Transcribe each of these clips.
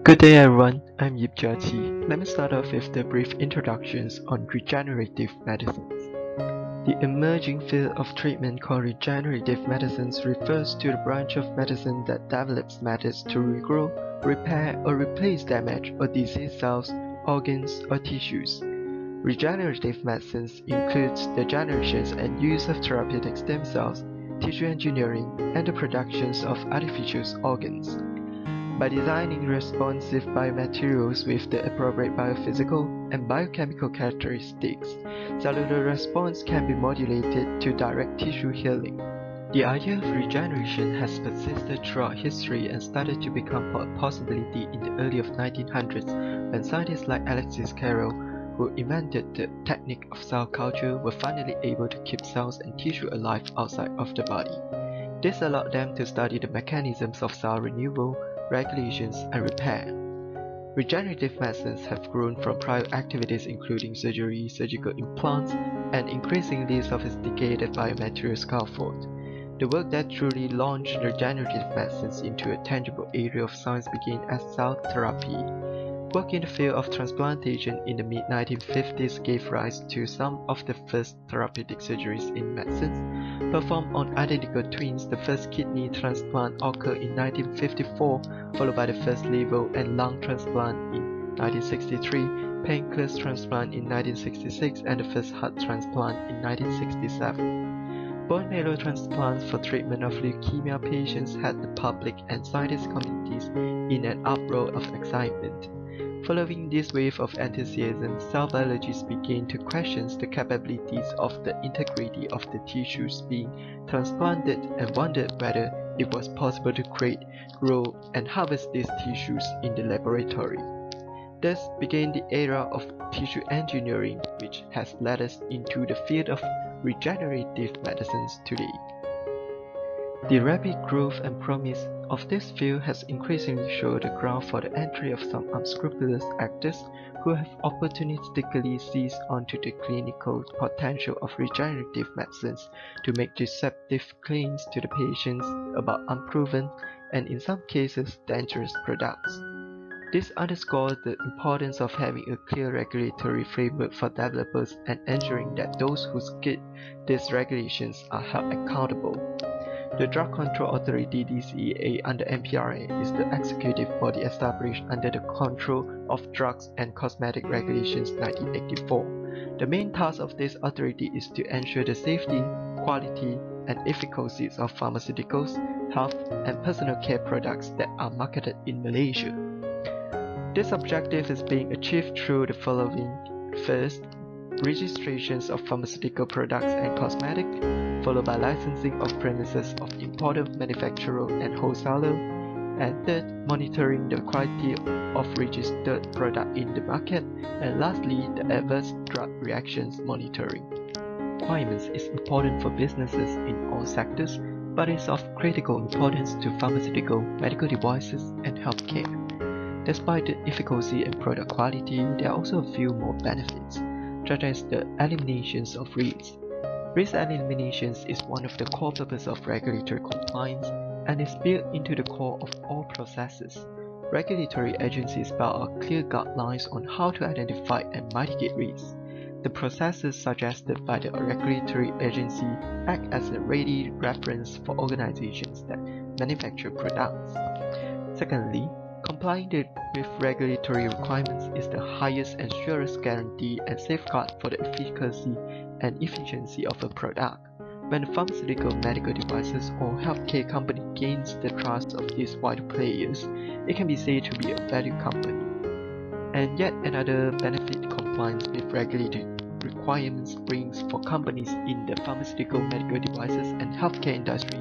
Good day everyone, I'm Yip Jia. Let me start off with the brief introductions on regenerative medicines. The emerging field of treatment called regenerative medicines refers to the branch of medicine that develops methods to regrow, repair, or replace damaged or diseased cells, organs, or tissues. Regenerative medicines includes the generations and use of therapeutic stem cells, tissue engineering, and the productions of artificial organs. By designing responsive biomaterials with the appropriate biophysical and biochemical characteristics, cellular response can be modulated to direct tissue healing. The idea of regeneration has persisted throughout history and started to become a possibility in the early 1900s when scientists like Alexis Carrel, who invented the technique of cell culture, were finally able to keep cells and tissue alive outside of the body. This allowed them to study the mechanisms of cell renewal, regulations, and repair. Regenerative medicines have grown from prior activities including surgery, surgical implants, and increasingly sophisticated biomaterial scaffold. The work that truly launched regenerative medicines into a tangible area of science began as cell therapy. Work in the field of transplantation in the mid-1950s gave rise to some of the first therapeutic surgeries in medicine. Performed on identical twins, the first kidney transplant occurred in 1954, followed by the first liver and lung transplant in 1963, pancreas transplant in 1966, and the first heart transplant in 1967. Bone marrow transplants for treatment of leukemia patients had the public and scientist communities in an uproar of excitement. Following this wave of enthusiasm, cell biologists began to question the capabilities of the integrity of the tissues being transplanted and wondered whether it was possible to create, grow, and harvest these tissues in the laboratory. Thus began the era of tissue engineering, which has led us into the field of regenerative medicines today. The rapid growth and promise of this field has increasingly shown the ground for the entry of some unscrupulous actors who have opportunistically seized onto the clinical potential of regenerative medicines to make deceptive claims to the patients about unproven and in some cases dangerous products. This underscores the importance of having a clear regulatory framework for developers and ensuring that those who skip these regulations are held accountable. The Drug Control Authority (DCEA) under MPRA is the executive body established under the Control of Drugs and Cosmetic Regulations 1984. The main task of this authority is to ensure the safety, quality, and efficacy of pharmaceuticals, health, and personal care products that are marketed in Malaysia. This objective is being achieved through the following. First, registrations of pharmaceutical products and cosmetics, followed by licensing of premises of importer, manufacturer, and wholesaler, and third, monitoring the quality of registered product in the market, and lastly, the adverse drug reactions monitoring. Requirements is important for businesses in all sectors, but is of critical importance to pharmaceutical, medical devices, and healthcare. Despite the efficacy and product quality, there are also a few more benefits, such as the eliminations of risks. Risk eliminations is one of the core purposes of regulatory compliance and is built into the core of all processes. Regulatory agencies spell out clear guidelines on how to identify and mitigate risks. The processes suggested by the regulatory agency act as a ready reference for organizations that manufacture products. Secondly, complying with regulatory requirements is the highest and surest guarantee and safeguard for the efficacy and efficiency of a product. When a pharmaceutical, medical devices, or healthcare company gains the trust of these wider players, it can be said to be a valued company. And yet another benefit compliance with regulatory requirements brings for companies in the pharmaceutical, medical devices, and healthcare industry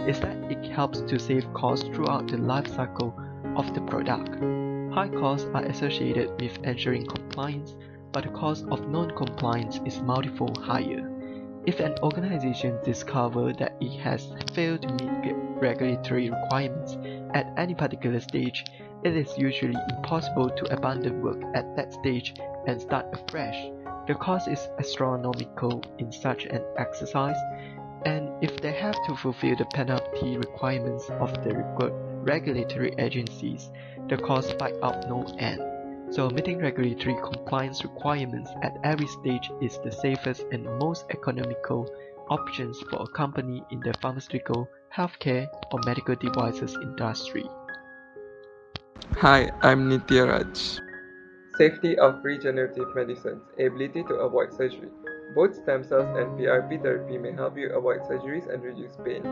is that it helps to save costs throughout the life cycle of the product. High costs are associated with ensuring compliance, but the cost of non-compliance is multifold higher. If an organization discovers that it has failed to meet regulatory requirements at any particular stage, it is usually impossible to abandon work at that stage and start afresh. The cost is astronomical in such an exercise, and if they have to fulfill the penalty requirements of the regulatory agencies, the costs spike up no end. So meeting regulatory compliance requirements at every stage is the safest and most economical options for a company in the pharmaceutical, healthcare, or medical devices industry. Hi, I'm Nitya Raj. Safety of regenerative medicines, ability to avoid surgery. Both stem cells and PRP therapy may help you avoid surgeries and reduce pains.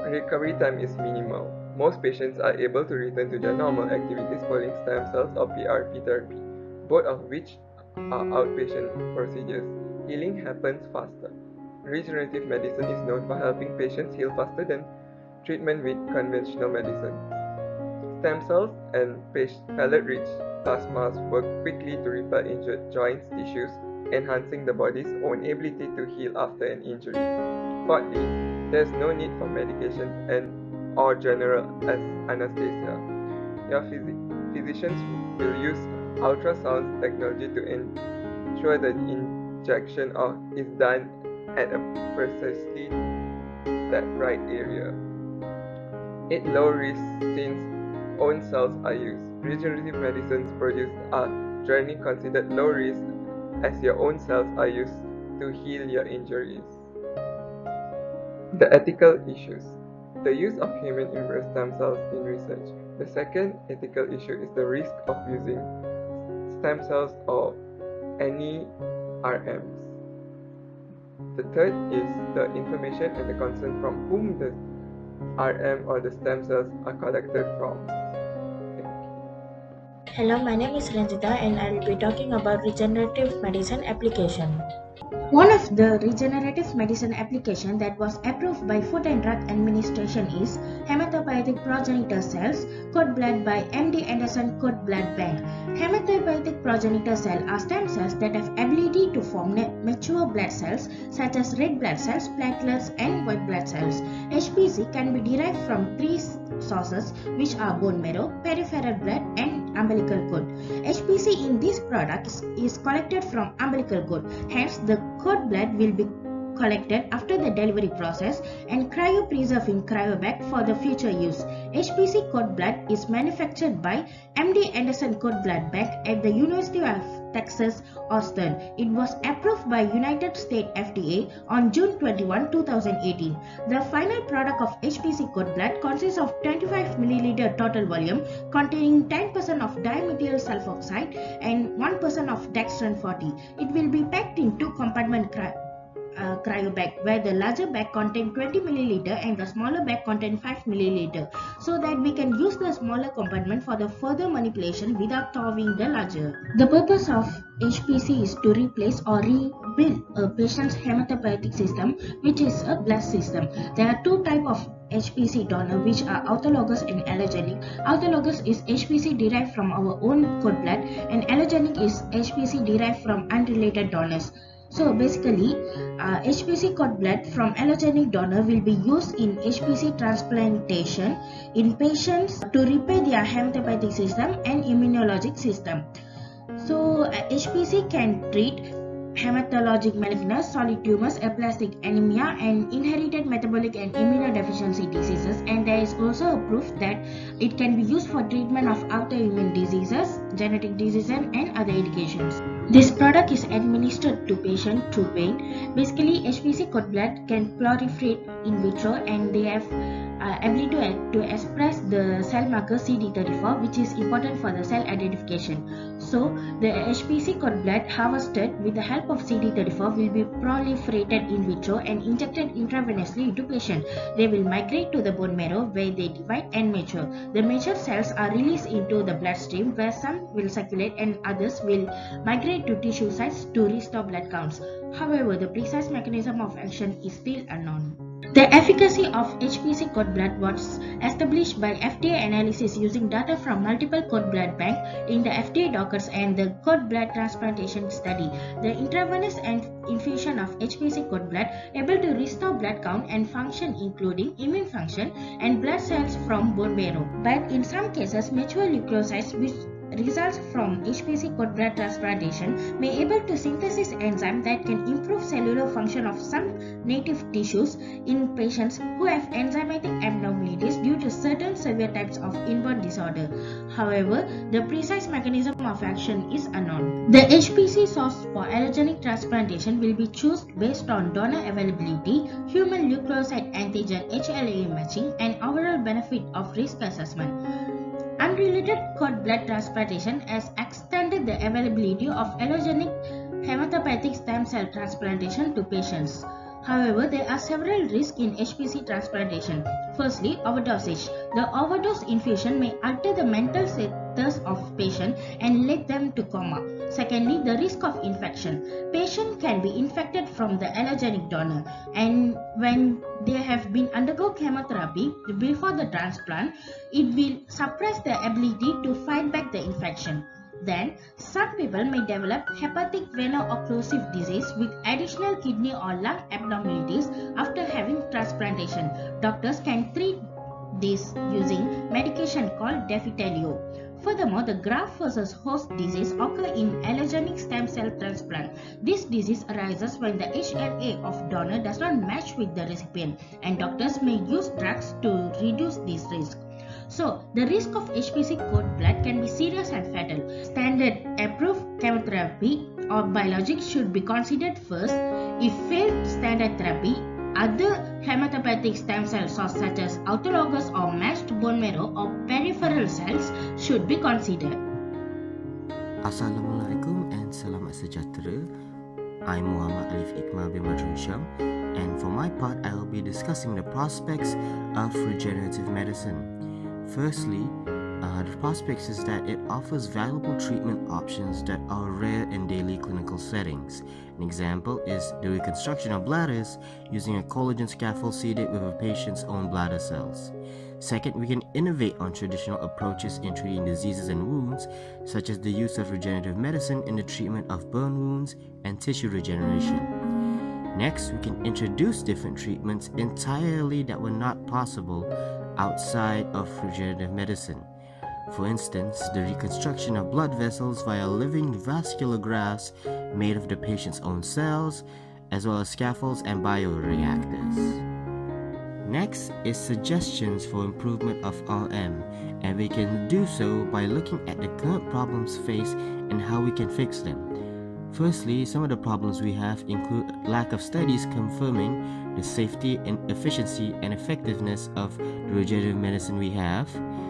Recovery time is minimal. Most patients are able to return to their normal activities following stem cells or PRP therapy, both of which are outpatient procedures. Healing happens faster. Regenerative medicine is known for helping patients heal faster than treatment with conventional medicine. Stem cells and pellet-rich plasmas work quickly to repair injured joints, tissues, enhancing the body's own ability to heal after an injury. Fourthly, there is no need for medication or general anesthesia. Your physicians will use ultrasound technology to ensure that the injection is done at a precisely that right area. It low risk since own cells are used. Regenerative medicines produced are generally considered low risk as your own cells are used to heal your injuries. The ethical issues. The use of human embryos stem cells in research. The second ethical issue is the risk of using stem cells or any RMs. The third is the information and the consent from whom the RM or the stem cells are collected from. Hello, my name is Ranjita and I will be talking about regenerative medicine application. One of the regenerative medicine application that was approved by Food and Drug Administration is hematopoietic progenitor cells, cord blood by MD Anderson Cord Blood Bank. Hematopoietic progenitor cells are stem cells that have ability to form mature blood cells such as red blood cells, platelets, and white blood cells. HPC can be derived from three sources, which are bone marrow, peripheral blood, and umbilical cord. HPC in this product is collected from umbilical cord. Hence, the cord blood will be collected after the delivery process and cryopreserved in cryobag for the future use. HPC cord blood is manufactured by MD Anderson Cord Blood Bank at the University of Texas, Austin. It was approved by United States FDA on June 21, 2018. The final product of HPC cord blood consists of 25 ml total volume containing 10% of dimethyl sulfoxide and 1% of dextran 40. It will be packed in two compartment cryobag, where the larger bag contains 20 ml and the smaller bag contains 5 ml, so that we can use the smaller compartment for the further manipulation without thawing the larger. The purpose of HPC is to replace or rebuild a patient's hematopoietic system, which is a blood system. There are two types of HPC donor, which are autologous and allogenic. Autologous is HPC derived from our own cord blood, and allogenic is HPC derived from unrelated donors. So basically, HPC cord blood from allogenic donor will be used in HPC transplantation in patients to repair their hematopoietic system and immunologic system. So HPC can treat hematologic malignancies, solid tumors, aplastic anemia, and inherited metabolic and immunodeficiency diseases. And there is also a proof that it can be used for treatment of autoimmune diseases, genetic diseases, and other indications. This product is administered to patients through vein. Basically, HPC cord blood can proliferate in vitro, and they have ability to express the cell marker CD34, which is important for the cell identification. So, the HPC cord blood harvested with the help of CD34 will be proliferated in vitro and injected intravenously into patient. They will migrate to the bone marrow, where they divide and mature. The mature cells are released into the bloodstream, where some will circulate and others will migrate to tissue sites to restore blood counts. However, the precise mechanism of action is still unknown. The efficacy of HPC cord blood was established by FDA analysis using data from multiple cord blood banks in the FDA dockers and the cord blood transplantation study. The intravenous infusion of HPC cord blood able to restore blood count and function, including immune function and blood cells from bone marrow. But in some cases, mature leukocytes which results from HPC cord blood transplantation may able to synthesize enzyme that can improve cellular function of some native tissues in patients who have enzymatic abnormalities due to certain severe types of inborn disorder. However, the precise mechanism of action is unknown. The HPC source for allogenic transplantation will be chosen based on donor availability, human leukocyte antigen HLA matching, and overall benefit of risk assessment. Unrelated cord blood transplantation has extended the availability of allogenic hematopoietic stem cell transplantation to patients. However, there are several risks in HPC transplantation. Firstly, overdosage. The overdose infusion may alter the mental status of patient and lead them to coma. Secondly, the risk of infection. Patient can be infected from the allogenic donor, and when they have been undergo chemotherapy before the transplant, it will suppress their ability to fight back the infection. Then, some people may develop hepatic veno-occlusive disease with additional kidney or lung abnormalities after having transplantation. Doctors can treat this using medication called Defitelio. Furthermore, the graft versus host disease occurs in allogenic stem cell transplant. This disease arises when the HLA of donor does not match with the recipient, and doctors may use drugs to reduce this risk. So, the risk of HPC cord blood can be serious and fatal. Standard approved chemotherapy or biologics should be considered first. If failed standard therapy, other hematopoietic stem cell sources such as autologous or matched bone marrow or peripheral cells should be considered. Assalamualaikum and selamat sejahtera. I'm Muhammad Alif Iqmal bin Badrul Syam, and for my part, I will be discussing the prospects of regenerative medicine. Firstly, the prospects is that it offers valuable treatment options that are rare in daily clinical settings. An example is the reconstruction of bladders using a collagen scaffold seeded with a patient's own bladder cells. Second, we can innovate on traditional approaches in treating diseases and wounds, such as the use of regenerative medicine in the treatment of burn wounds and tissue regeneration. Next, we can introduce different treatments entirely that were not possible outside of regenerative medicine. For instance, the reconstruction of blood vessels via living vascular grafts made of the patient's own cells, as well as scaffolds and bioreactors. Next is suggestions for improvement of RM, and we can do so by looking at the current problems faced and how we can fix them. Firstly, some of the problems we have include lack of studies confirming the safety and efficiency and effectiveness of the regenerative medicine we have.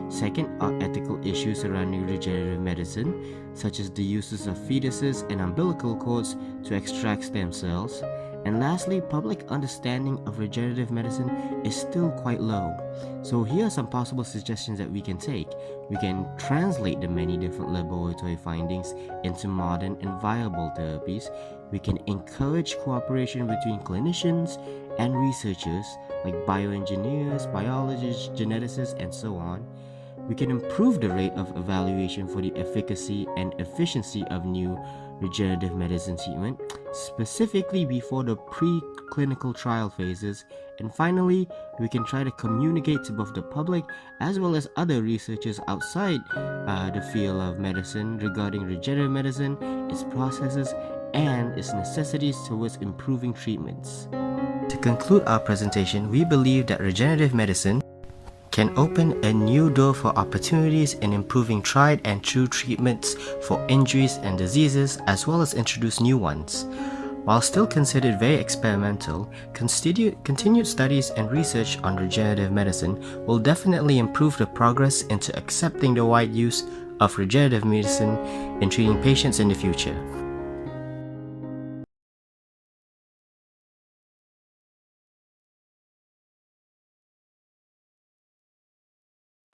Second are ethical issues surrounding regenerative medicine, such as the uses of fetuses and umbilical cords to extract stem cells. And lastly, public understanding of regenerative medicine is still quite low. So here are some possible suggestions that we can take. We can translate the many different laboratory findings into modern and viable therapies. We can encourage cooperation between clinicians and researchers like bioengineers, biologists, geneticists, and so on. We can improve the rate of evaluation for the efficacy and efficiency of new regenerative medicine treatment, specifically before the preclinical trial phases. And finally, we can try to communicate to both the public as well as other researchers outside the field of medicine regarding regenerative medicine, its processes, and its necessities towards improving treatments. To conclude our presentation, we believe that regenerative medicine can open a new door for opportunities in improving tried and true treatments for injuries and diseases, as well as introduce new ones. While still considered very experimental, continued studies and research on regenerative medicine will definitely improve the progress into accepting the wide use of regenerative medicine in treating patients in the future.